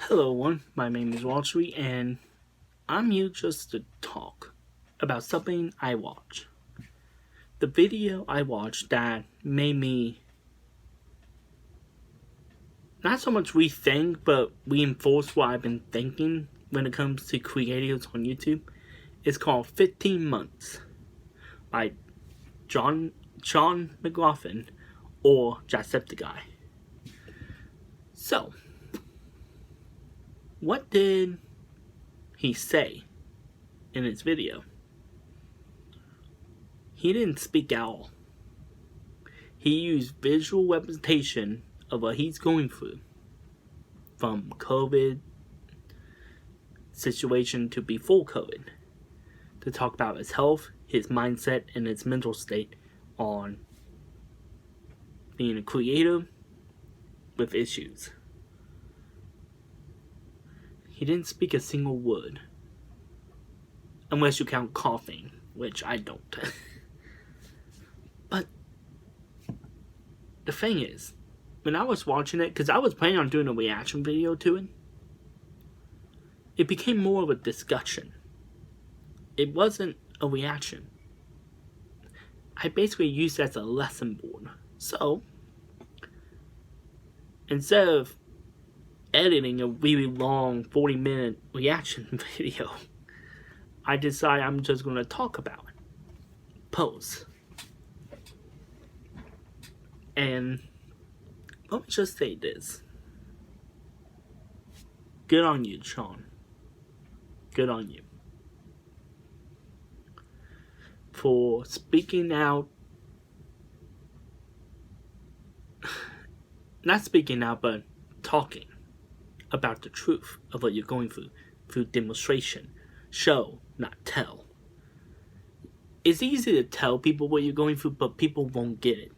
Hello everyone, my name is WalStreet and I'm here just to talk about something I watch. The video I watched that made me not so much rethink but reinforce what I've been thinking when it comes to creators on YouTube is called 15 Months by Sean McLaughlin or Jacksepticeye. So, what did he say in his video? He didn't speak at all. He used visual representation of what he's going through, from COVID situation to before COVID, to talk about his health, his mindset, and his mental state on being a creator with issues. He didn't speak a single word. Unless you count coughing, which I don't. But the thing is, when I was watching it, because I was planning on doing a reaction video to it became more of a discussion. It wasn't a reaction. I basically used it as a lesson board. So, instead of editing a really long 40-minute reaction video, I decided I'm just going to talk about it. Pose. And let me just say this. Good on you, Sean. Good on you. For speaking out. Not speaking out, but talking about the truth of what you're going through demonstration. Show, not tell. It's easy to tell people what you're going through, but people won't get it.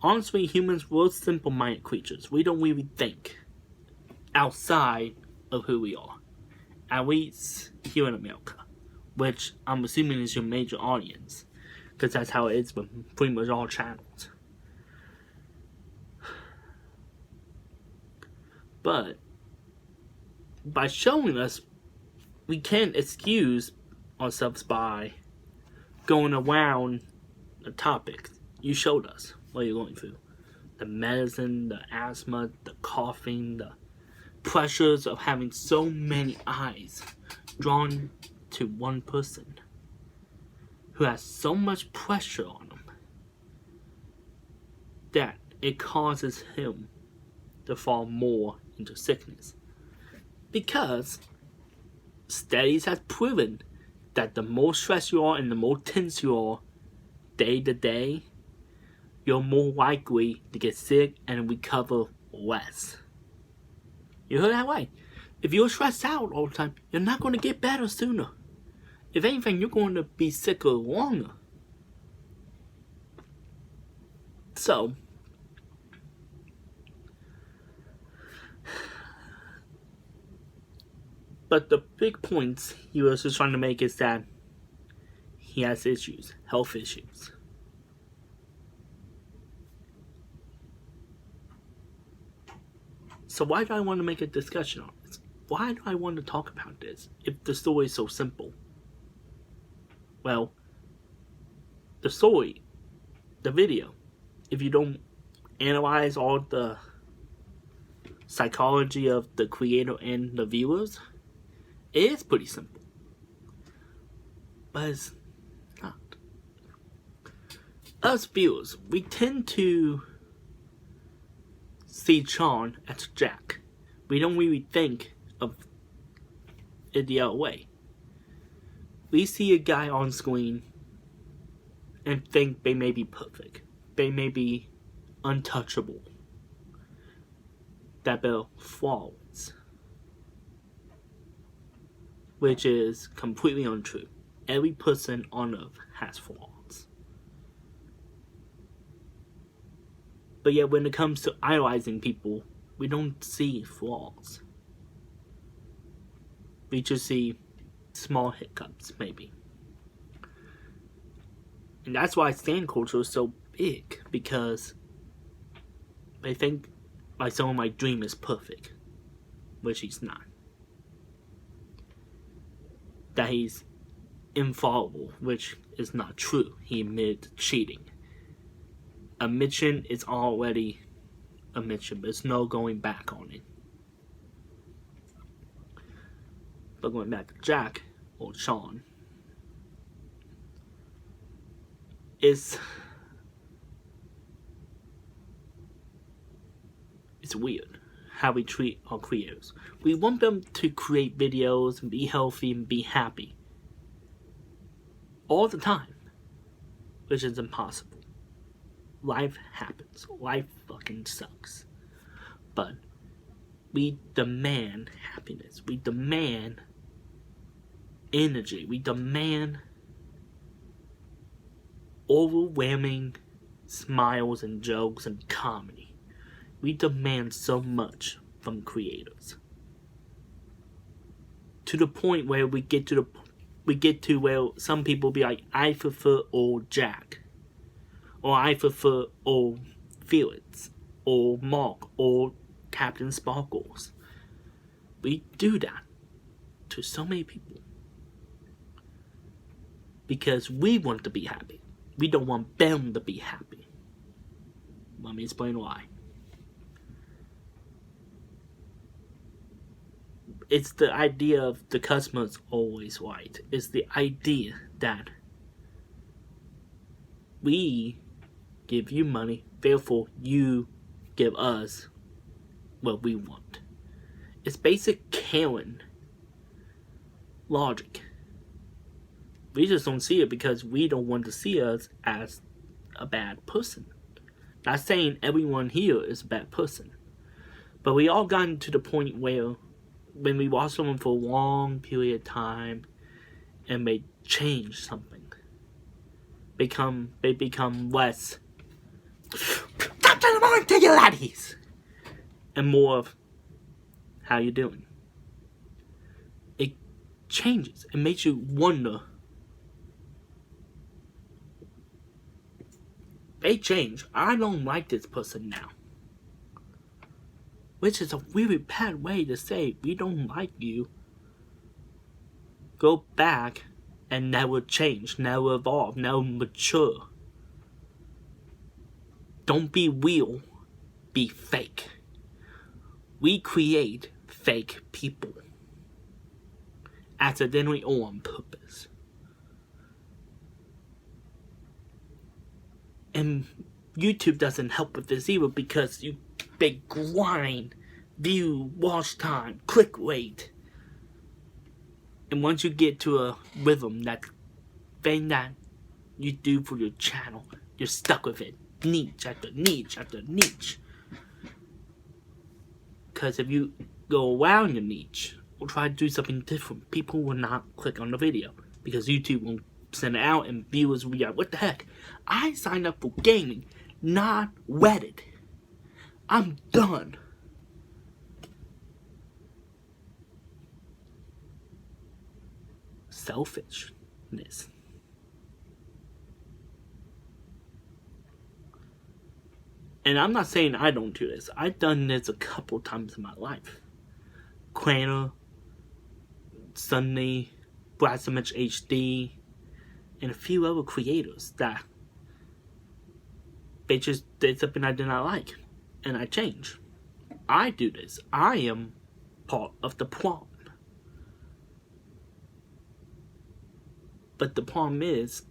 Honestly, humans, we're simple-minded creatures. We don't really think outside of who we are. At least here in America, which I'm assuming is your major audience, because that's how it is with pretty much all channels. But by showing us, we can't excuse ourselves by going around the topic. You showed us what you're going through. The medicine, the asthma, the coughing, the pressures of having so many eyes drawn to one person who has so much pressure on him that it causes him to fall more into sickness. Because studies have proven that the more stressed you are and the more tense you are day to day, you're more likely to get sick and recover less. You heard that right. If you're stressed out all the time, you're not going to get better sooner. If anything, you're going to be sicker longer. So, but the big points he was just trying to make is that he has issues, health issues. So why do I want to make a discussion on this? Why do I want to talk about this if the story is so simple? Well, the story, the video, if you don't analyze all the psychology of the creator and the viewers, it is pretty simple. But it's not. Us viewers, we tend to see Sean as Jack. We don't really think of it the other way. We see a guy on screen and think they may be perfect. They may be untouchable. That they're flawless. Which is completely untrue. Every person on earth has flaws. But yet when it comes to idolizing people, we don't see flaws. We just see small hiccups, maybe. And that's why stan culture is so big, because they think like someone might dream is perfect. which he's not. That he's infallible, which is not true. He admitted cheating. Admission is already admission. There's no going back on it. But going back to Jack or Sean, it's weird how we treat our creators. We want them to create videos and be healthy and be happy all the time, which is impossible. Life happens. Life fucking sucks. But we demand happiness. We demand energy. We demand overwhelming smiles and jokes and comedy. We demand so much from creators. To the point where we get to where some people be like, I prefer old Jack. Or I prefer old Felix. Or Mark. Or Captain Sparkles. We do that to so many people. Because we want to be happy. We don't want them to be happy. Let me explain why. It's the idea of the customer's always right. It's the idea that we give you money, therefore you give us what we want. It's basic Karen logic. We just don't see it because we don't want to see us as a bad person. Not saying everyone here is a bad person. But we all gotten to the point where when we watch someone for a long period of time and they change something, they become less stop to the morning to your laddies and more of how you doing. It changes. It makes you wonder. They change. I don't like this person now. Which is a really bad way to say we don't like you. Go back and never change, never evolve, never mature. Don't be real, be fake. We create fake people. Accidentally or on purpose. And YouTube doesn't help with this either because they grind, view, watch time, click rate. And once you get to a rhythm, that thing that you do for your channel, you're stuck with it. Niche after niche after niche. Because if you go around your niche or try to do something different, people will not click on the video. Because YouTube will send it out and viewers will be like, what the heck? I signed up for gaming, not Reddit. I'm done. Selfishness. And I'm not saying I don't do this. I've done this a couple times in my life. Cranner, Sunday, Blasphemous HD, and a few other creators that they just did something I did not like. And I change. I do this. I am part of the problem. But the problem is,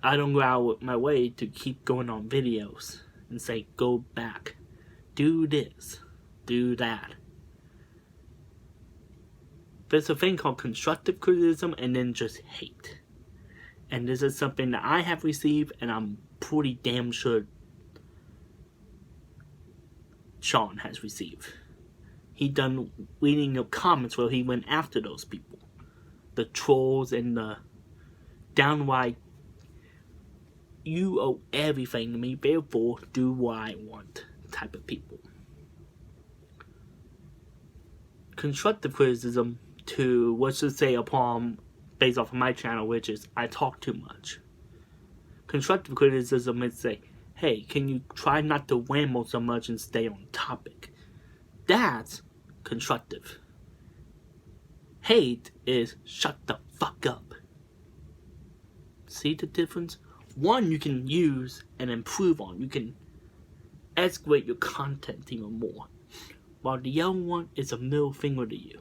I don't go out of my way to keep going on videos and say, go back. Do this. Do that. There's a thing called constructive criticism and then just hate. And this is something that I have received and I'm pretty damn sure Sean has received. He done reading the comments where he went after those people. The trolls and the downright, you owe everything to me, therefore do what I want type of people. Constructive criticism to, let's just say, upon, based off of my channel, which is, I talk too much. Constructive criticism is say, hey, can you try not to ramble so much and stay on topic? That's constructive. Hate is shut the fuck up. See the difference? One you can use and improve on. You can escalate your content even more. While the other one is a middle finger to you.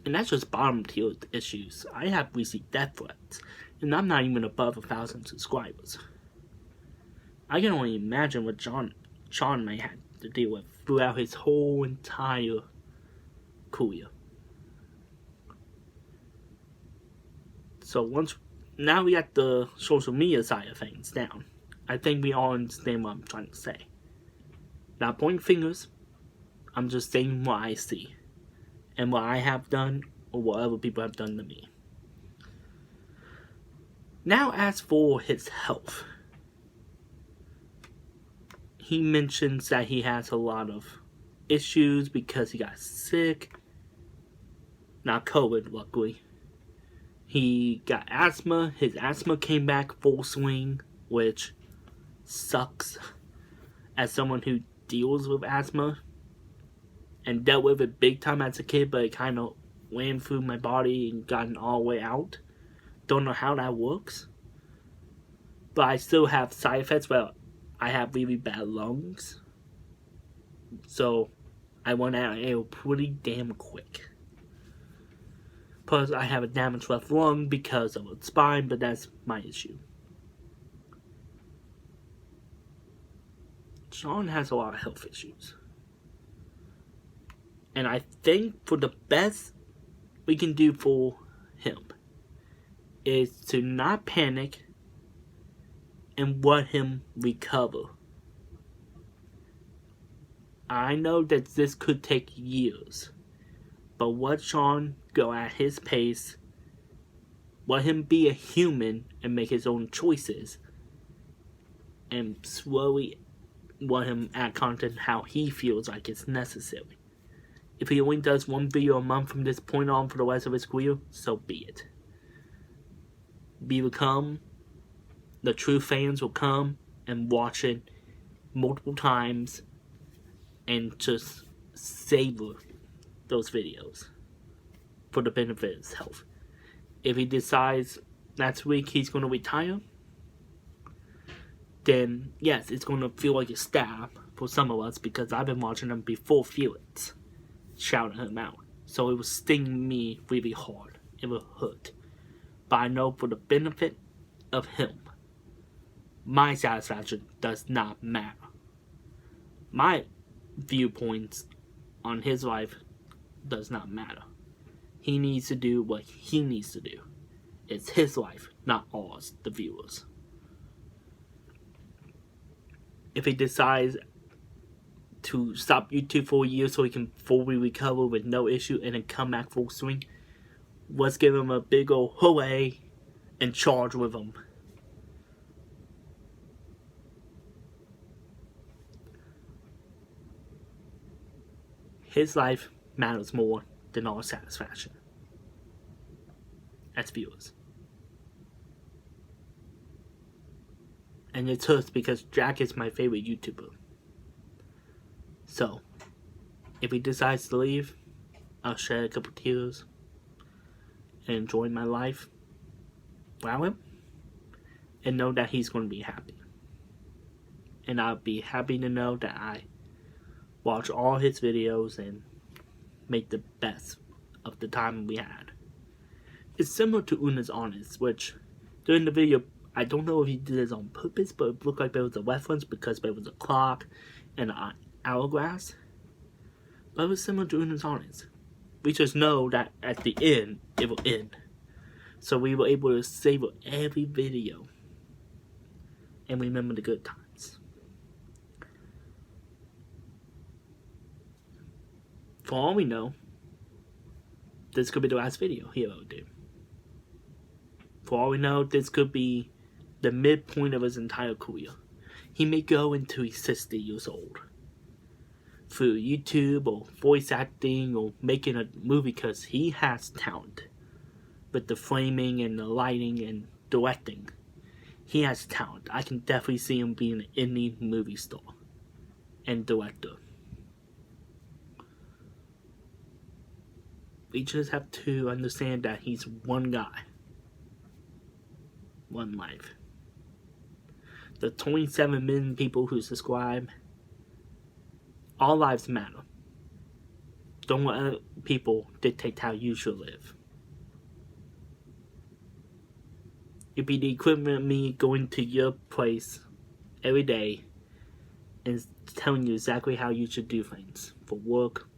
And that's just bottom tier issues. I have received death threats. And I'm not even above 1,000 subscribers. I can only imagine what Sean may have to deal with throughout his whole entire career. So now we got the social media side of things down. I think we all understand what I'm trying to say. Not pointing fingers. I'm just saying what I see. And what I have done, or what other people have done to me. Now as for his health. He mentions that he has a lot of issues because he got sick. Not COVID, luckily. He got asthma. His asthma came back full swing, which sucks. As someone who deals with asthma and dealt with it big time as a kid, but it kind of went through my body and gotten all the way out. Don't know how that works. But I still have side effects where I have really bad lungs. So I went out of air pretty damn quick. Plus I have a damaged left lung because of a spine, but that's my issue. Sean has a lot of health issues. And I think for the best we can do for him is to not panic and let him recover. I know that this could take years, but let Sean go at his pace, let him be a human and make his own choices, and slowly let him add content how he feels like it's necessary. If he only does one video a month from this point on for the rest of his career, so be it. The true fans will come and watch it multiple times and just savor those videos for the benefit of his health. If he decides next week he's going to retire, then yes, it's going to feel like a stab for some of us because I've been watching him before Felix shouting him out. So it was stinging me really hard. It would hurt. But I know for the benefit of him, my satisfaction does not matter. My viewpoints on his life does not matter. He needs to do what he needs to do. It's his life, not ours, the viewers. If he decides to stop YouTube for a year so he can fully recover with no issue and then come back full swing, let's give him a big ol' hooray and charge with him. His life matters more than our satisfaction as viewers. And it hurts because Jack is my favorite YouTuber. So, if he decides to leave, I'll shed a couple tears and enjoy my life without him and know that he's going to be happy. And I'll be happy to know that I watch all his videos and make the best of the time we had. It's similar to Una's Honest, which during the video, I don't know if he did this on purpose, but it looked like there was a reference because there was a clock and an hourglass. But it was similar to Una's Honest. We just know that at the end, it will end. So we were able to savor every video and remember the good times. For all we know, this could be the last video he ever did. For all we know, this could be the midpoint of his entire career. He may go until he's 60 years old. Through YouTube or voice acting or making a movie because he has talent. With the framing and the lighting and directing. He has talent. I can definitely see him being an indie movie star and director. We just have to understand that he's one guy, one life. The 27 million people who subscribe, all lives matter. Don't let other people dictate how you should live. It'd be the equivalent of me going to your place every day and telling you exactly how you should do things for work,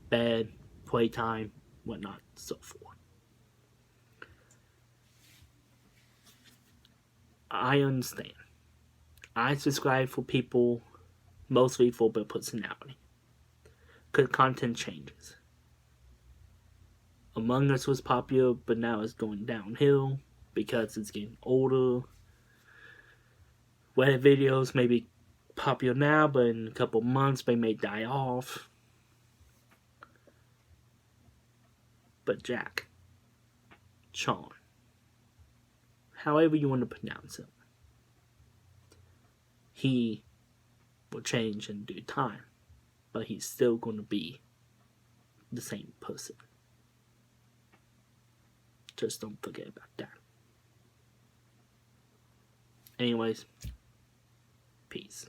bed, playtime, whatnot, so forth. I understand. I subscribe for people mostly for their personality, because content changes. Among Us was popular, but now it's going downhill because it's getting older. Reddit videos may be popular now, but in a couple months they may die off. But Jack, Sean, however you want to pronounce it, he will change in due time, but he's still going to be the same person. Just don't forget about that. Anyways, peace.